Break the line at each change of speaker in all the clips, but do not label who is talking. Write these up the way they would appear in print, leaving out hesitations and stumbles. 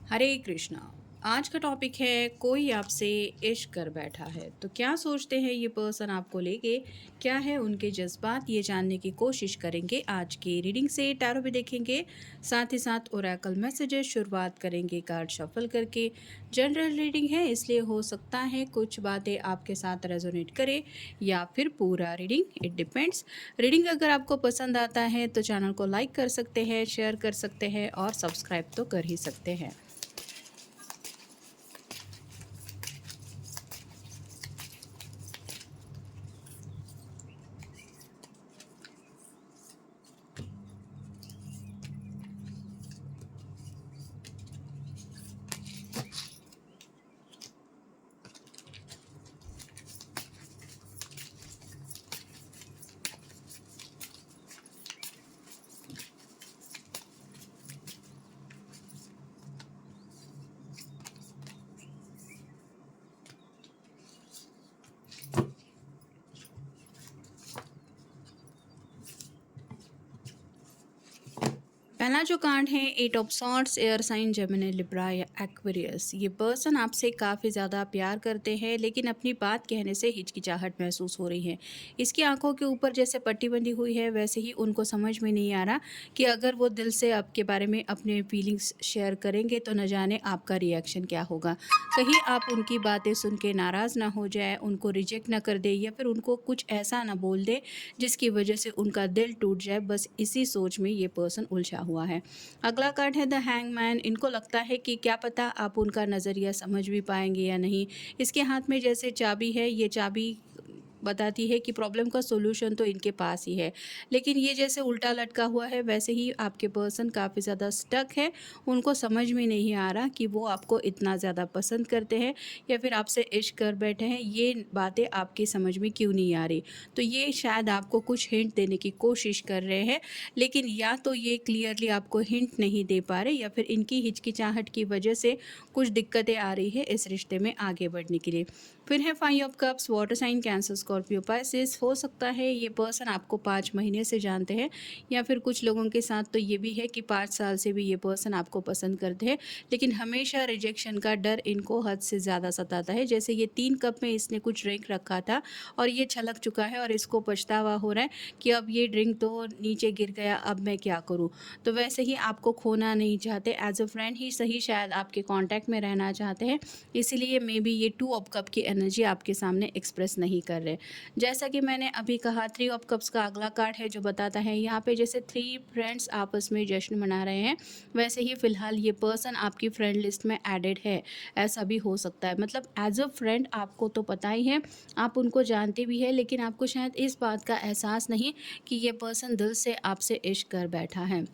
हरे कृष्णा। आज का टॉपिक है कोई आपसे इश्क कर बैठा है तो क्या सोचते हैं ये पर्सन आपको लेके, क्या है उनके जज्बात, ये जानने की कोशिश करेंगे आज की रीडिंग से। टैरो भी देखेंगे, साथ ही साथ ओरेकल मैसेजेस शुरुआत करेंगे कार्ड शफल करके। जनरल रीडिंग है इसलिए हो सकता है कुछ बातें आपके साथ रेजोनेट करे या फिर पूरा रीडिंग, इट डिपेंड्स। रीडिंग अगर आपको पसंद आता है तो चैनल को लाइक कर सकते हैं, शेयर कर सकते हैं और सब्सक्राइब तो कर ही सकते हैं। पहला जो कार्ड है eight of swords, air sign Gemini Libra या एक्वेरियस। ये पर्सन आपसे काफ़ी ज़्यादा प्यार करते हैं लेकिन अपनी बात कहने से हिचकिचाहट महसूस हो रही है। इसकी आंखों के ऊपर जैसे पट्टी बंधी हुई है वैसे ही उनको समझ में नहीं आ रहा कि अगर वो दिल से आपके बारे में अपने फीलिंग्स शेयर करेंगे तो न जाने आपका रिएक्शन क्या होगा। कहीं आप उनकी बातें सुन के नाराज़ ना हो जाए, उनको रिजेक्ट ना कर दे या फिर उनको कुछ ऐसा ना बोल दे जिसकी वजह से उनका दिल टूट जाए। बस इसी सोच में ये पर्सन उलझा हुआ है। अगला कार्ड है द हैंगमैन। इनको लगता है कि क्या पता आप उनका नज़रिया समझ भी पाएंगे या नहीं। इसके हाथ में जैसे चाबी है, ये चाबी बताती है कि प्रॉब्लम का सॉल्यूशन तो इनके पास ही है, लेकिन ये जैसे उल्टा लटका हुआ है वैसे ही आपके पर्सन काफ़ी ज़्यादा स्टक है। उनको समझ में नहीं आ रहा कि वो आपको इतना ज़्यादा पसंद करते हैं या फिर आपसे इश्क कर बैठे हैं। ये बातें आपकी समझ में क्यों नहीं आ रही। तो ये शायद आपको कुछ हिंट देने की कोशिश कर रहे हैं, लेकिन या तो ये क्लियरली आपको हिंट नहीं दे पा रहे या फिर इनकी हिचकिचाहट की वजह से कुछ दिक्कतें आ रही है इस रिश्ते में आगे बढ़ने के लिए। फिर है five of cups, water sign Cancer Scorpio Pisces. हो सकता है ये पर्सन आपको 5 महीने से जानते हैं या फिर कुछ लोगों के साथ तो ये भी है कि 5 साल से भी ये पर्सन आपको पसंद करते हैं, लेकिन हमेशा रिजेक्शन का डर इनको हद से ज़्यादा सताता है। जैसे ये 3 कप में इसने कुछ ड्रिंक रखा था और ये छलक चुका है और इसको पछतावा हो रहा है कि अब ये ड्रिंक तो नीचे गिर गया, अब मैं क्या करूँ। तो वैसे ही आपको खोना नहीं चाहते, एज अ फ्रेंड ही सही शायद आपके कॉन्टैक्ट में रहना चाहते हैं, इसीलिए मे बी ये 2 ऑफ कप की एनर्जी आपके सामने एक्सप्रेस नहीं कर रहे। जैसा कि मैंने अभी कहा 3 ऑफ कप्स का अगला कार्ड है जो बताता है यहाँ पे जैसे 3 फ्रेंड्स आपस में जश्न मना रहे हैं, वैसे ही फिलहाल ये पर्सन आपकी फ्रेंड लिस्ट में एडेड है। ऐसा भी हो सकता है, मतलब एज अ फ्रेंड आपको तो पता ही है, आप उनको जानते भी हैं, लेकिन आपको शायद इस बात का एहसास नहीं कि ये पर्सन दिल से आपसे इश्क कर बैठा है।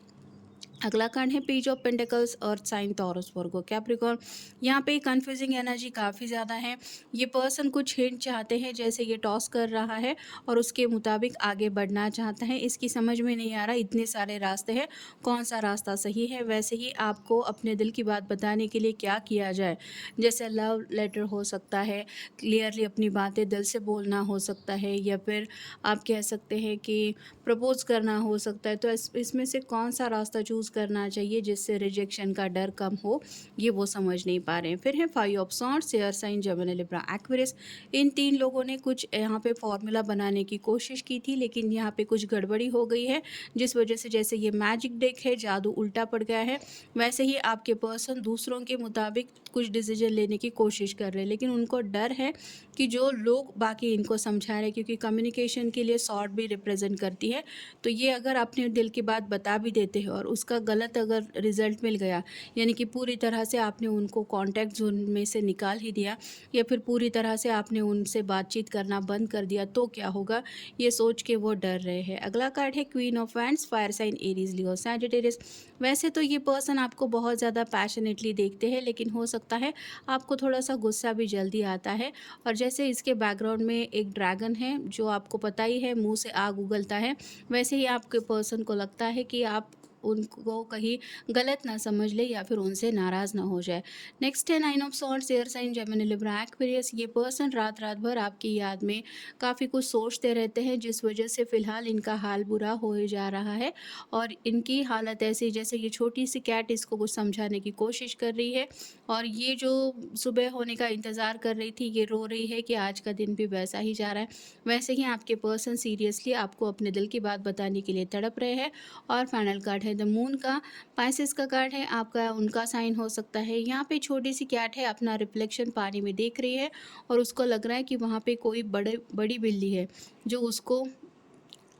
अगला कार्ड है page of pentacles, earth sign, Taurus, Virgo, Capricorn. यहाँ पे कंफ्यूजिंग एनर्जी काफ़ी ज़्यादा है। ये पर्सन कुछ हिंट चाहते हैं, जैसे ये टॉस कर रहा है और उसके मुताबिक आगे बढ़ना चाहता है। इसकी समझ में नहीं आ रहा, इतने सारे रास्ते हैं, कौन सा रास्ता सही है। वैसे ही आपको अपने दिल की बात बताने के लिए क्या किया जाए, जैसे लव लेटर हो सकता है, क्लियरली अपनी बातें दिल से बोलना हो सकता है, या फिर आप कह सकते हैं कि प्रपोज करना हो सकता है। तो इसमें से कौन सा रास्ता चूज़ करना चाहिए जिससे रिजेक्शन का डर कम हो, ये वो समझ नहीं पा रहे हैं। फिर है five of swords, air sign, Gemini, Libra, Aquarius. इन 3 लोगों ने कुछ यहाँ पे फॉर्मूला बनाने की कोशिश की थी, लेकिन यहाँ पे कुछ गड़बड़ी हो गई है, जिस वजह से जैसे ये मैजिक डेक है, जादू उल्टा पड़ गया है। वैसे ही आपके पर्सन दूसरों के मुताबिक कुछ डिसीजन लेने की कोशिश कर रहे हैं, लेकिन उनको डर है कि जो लोग बाकी इनको समझा रहे हैं, क्योंकि कम्युनिकेशन के लिए सॉर्ड भी रिप्रेजेंट करती है। तो ये अगर अपने दिल की बात बता भी देते हैं और उसका गलत अगर रिजल्ट मिल गया, यानी कि पूरी तरह से आपने उनको कांटेक्ट जोन में से निकाल ही दिया या फिर पूरी तरह से आपने उनसे बातचीत करना बंद कर दिया, तो क्या होगा, ये सोच के वो डर रहे हैं। अगला कार्ड है queen of wands, fire sign, Aries, Leo, Sagittarius. वैसे तो ये पर्सन आपको बहुत ज़्यादा पैशनेटली देखते हैं, लेकिन हो सकता है आपको थोड़ा सा गुस्सा भी जल्दी आता है। और जैसे इसके बैकग्राउंड में एक ड्रैगन है जो आपको पता ही है मुंह से आग उगलता है, वैसे ही आपके पर्सन को लगता है कि आप उनको कहीं गलत ना समझ ले या फिर उनसे नाराज़ ना हो जाए। नेक्स्ट है nine of swords, air sign Gemini Libra Aquarius. ये पर्सन रात रात भर आपकी याद में काफ़ी कुछ सोचते रहते हैं, जिस वजह से फ़िलहाल इनका हाल बुरा हो जा रहा है और इनकी हालत ऐसी जैसे ये छोटी सी कैट इसको कुछ समझाने की कोशिश कर रही है और ये जो सुबह होने का इंतज़ार कर रही थी, ये रो रही है कि आज का दिन भी वैसा ही जा रहा है। वैसे ही आपके पर्सन सीरियसली आपको अपने दिल की बात बताने के लिए तड़प रहे हैं। और फाइनल कार्ड है द मून का, पाइसेस का कार्ड है, आपका उनका साइन हो सकता है। यहाँ पे छोटी सी कैट है, अपना रिफ्लेक्शन पानी में देख रही है और उसको लग रहा है कि वहाँ पे कोई बड़ी बिल्ली है जो उसको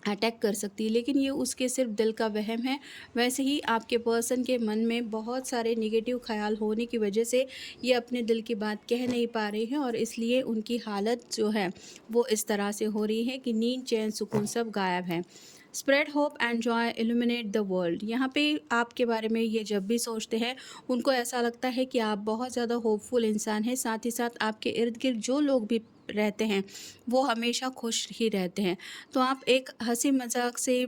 अटैक कर सकती है, लेकिन ये उसके सिर्फ दिल का वहम है। वैसे ही आपके पर्सन के मन में बहुत सारे नेगेटिव ख्याल होने की वजह से ये अपने दिल की बात कह नहीं पा रहे हैं और इसलिए उनकी हालत जो है वो इस तरह से हो रही है कि नींद, चैन, सुकून सब गायब है। Spread hope and Joy, illuminate the world. यहाँ पे आपके बारे में ये जब भी सोचते हैं उनको ऐसा लगता है कि आप बहुत ज़्यादा होपफुल इंसान हैं। साथ ही साथ आपके इर्द गिर्द जो लोग भी रहते हैं वो हमेशा खुश ही रहते हैं। तो आप एक हंसी मजाक से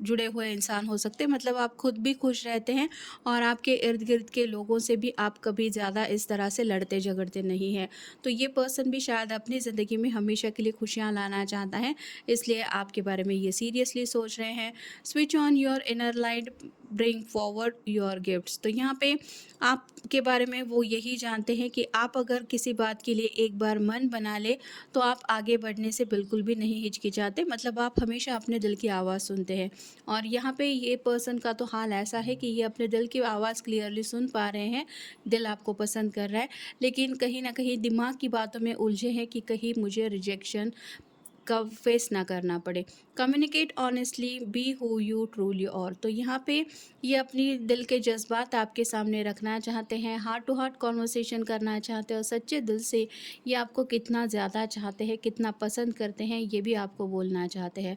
जुड़े हुए इंसान हो सकते हैं, मतलब आप खुद भी खुश रहते हैं और आपके इर्द गिर्द के लोगों से भी आप कभी ज़्यादा इस तरह से लड़ते झगड़ते नहीं हैं। तो ये पर्सन भी शायद अपनी ज़िंदगी में हमेशा के लिए खुशियाँ लाना चाहता है, इसलिए आपके बारे में ये सीरियसली सोच रहे हैं। Switch on your inner light, bring forward your gifts. तो यहाँ पे आपके बारे में वो यही जानते हैं कि आप अगर किसी बात के लिए एक बार मन बना ले तो आप आगे बढ़ने से बिल्कुल भी नहीं हिचकिचाते, मतलब आप हमेशा अपने दिल की आवाज़ सुनते हैं। और यहाँ पे ये पर्सन का तो हाल ऐसा है कि ये अपने दिल की आवाज़ क्लियरली सुन पा रहे हैं, दिल आपको पसंद कर रहा है, लेकिन कहीं ना कहीं दिमाग की बातों में उलझे हैं कि कहीं मुझे रिजेक्शन का फेस ना करना पड़े। Communicate honestly, be who you truly. और तो यहाँ पे ये अपनी दिल के जज्बात आपके सामने रखना चाहते हैं, हार्ट टू हार्ट कॉन्वर्सेशन करना चाहते हैं और सच्चे दिल से ये आपको कितना ज़्यादा चाहते हैं, कितना पसंद करते हैं, ये भी आपको बोलना चाहते हैं।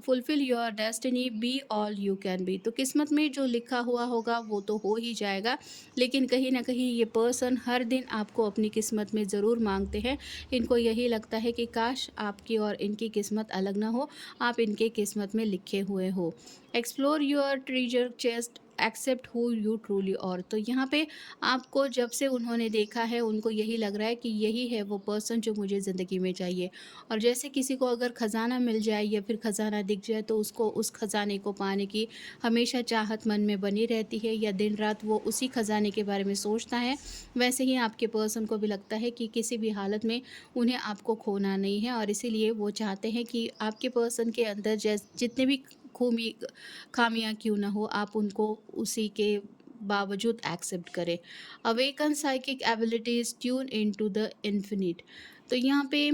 Fulfil your destiny, be all you can be. तो किस्मत में जो लिखा हुआ होगा वो तो हो ही जाएगा, लेकिन कहीं ना कहीं ये पर्सन हर दिन आपको अपनी किस्मत में ज़रूर मांगते हैं। इनको यही लगता है कि काश आपकी और इनकी किस्मत अलग ना हो, आप इनके किस्मत में लिखे हुए हो। Explore your treasure chest, accept who you truly. और तो यहाँ पे आपको जब से उन्होंने देखा है उनको यही लग रहा है कि यही है वो पर्सन जो मुझे ज़िंदगी में चाहिए। और जैसे किसी को अगर ख़जाना मिल जाए या फिर ख़जाना दिख जाए तो उसको उस ख़जाने को पाने की हमेशा चाहत मन में बनी रहती है या दिन रात वो उसी ख़जाने के बारे में सोचता है। वैसे ही आपके पर्सन को भी लगता है कि किसी भी हालत में उन्हें आपको खोना नहीं है और इसीलिए वो चाहते हैं कि आपके पर्सन के अंदर जितने भी खूमी खामियां क्यों ना हो, आप उनको उसी के बावजूद एक्सेप्ट करें। Awaken psychic abilities, tune in to the infinite. तो यहाँ पे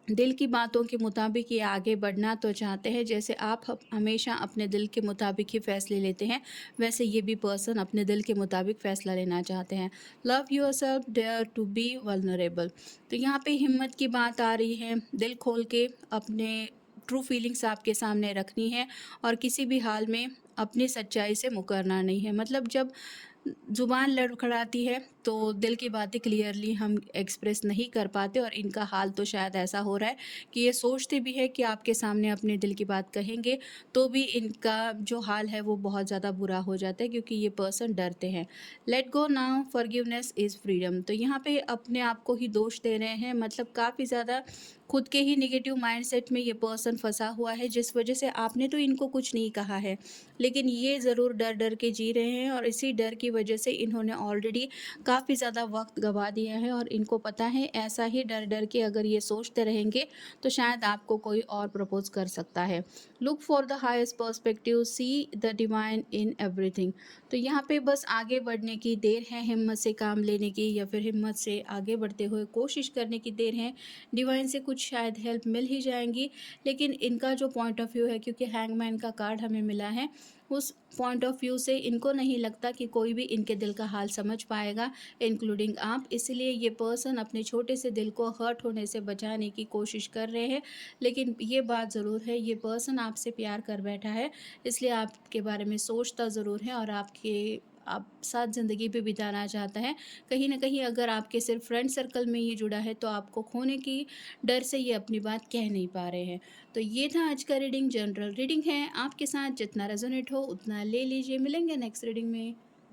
दिल की बातों के मुताबिक ये आगे बढ़ना तो चाहते हैं, जैसे आप हमेशा अपने दिल के मुताबिक ही फैसले लेते हैं, वैसे ये भी पर्सन अपने दिल के मुताबिक फ़ैसला लेना चाहते हैं। Love yourself, dare to be vulnerable. तो यहाँ पे हिम्मत की बात आ रही है, दिल खोल के अपने ट्रू फीलिंग्स आपके सामने रखनी है और किसी भी हाल में अपनी सच्चाई से मुकरना नहीं है। मतलब जब ज़ुबान लड़खड़ाती है तो दिल की बातें क्लियरली हम एक्सप्रेस नहीं कर पाते और इनका हाल तो शायद ऐसा हो रहा है कि ये सोचते भी है कि आपके सामने अपने दिल की बात कहेंगे तो भी इनका जो हाल है वो बहुत ज़्यादा बुरा हो जाता है, क्योंकि ये पर्सन डरते हैं। Let go now, forgiveness is freedom. तो यहाँ पे अपने आप को ही दोष दे रहे हैं, मतलब काफ़ी ज़्यादा खुद के ही नेगेटिव माइंडसेट में ये पर्सन फंसा हुआ है, जिस वजह से आपने तो इनको कुछ नहीं कहा है, लेकिन ये ज़रूर डर डर के जी रहे हैं और इसी डर की वजह से इन्होंने ऑलरेडी काफ़ी ज़्यादा वक्त गवा दिया है और इनको पता है ऐसा ही डर डर के अगर ये सोचते रहेंगे तो शायद आपको कोई और प्रपोज कर सकता है। Look for the highest perspective, see the divine in everything. तो यहाँ पे बस आगे बढ़ने की देर है, हिम्मत से काम लेने की या फिर हिम्मत से आगे बढ़ते हुए कोशिश करने की देर है। डिवाइन से कुछ शायद हेल्प मिल ही जाएंगी, लेकिन इनका जो पॉइंट ऑफ व्यू है, क्योंकि हैंगमैन का कार्ड हमें मिला है, उस पॉइंट ऑफ व्यू से इनको नहीं लगता कि कोई भी इनके दिल का हाल समझ पाएगा, इंक्लूडिंग आप। इसलिए ये पर्सन अपने छोटे से दिल को हर्ट होने से बचाने की कोशिश कर रहे हैं, लेकिन ये बात ज़रूर है ये पर्सन आपसे प्यार कर बैठा है, इसलिए आपके बारे में सोचता ज़रूर है और आपके आप साथ ज़िंदगी भी बिताना चाहता है। कहीं न कहीं अगर आपके सिर्फ़ फ्रेंड सर्कल में ये जुड़ा है तो आपको खोने की डर से ये अपनी बात कह नहीं पा रहे हैं। तो ये था आज का रीडिंग, जनरल रीडिंग है, आपके साथ जितना रेज़ोनेट हो उतना ले लीजिए। मिलेंगे नेक्स्ट रीडिंग में।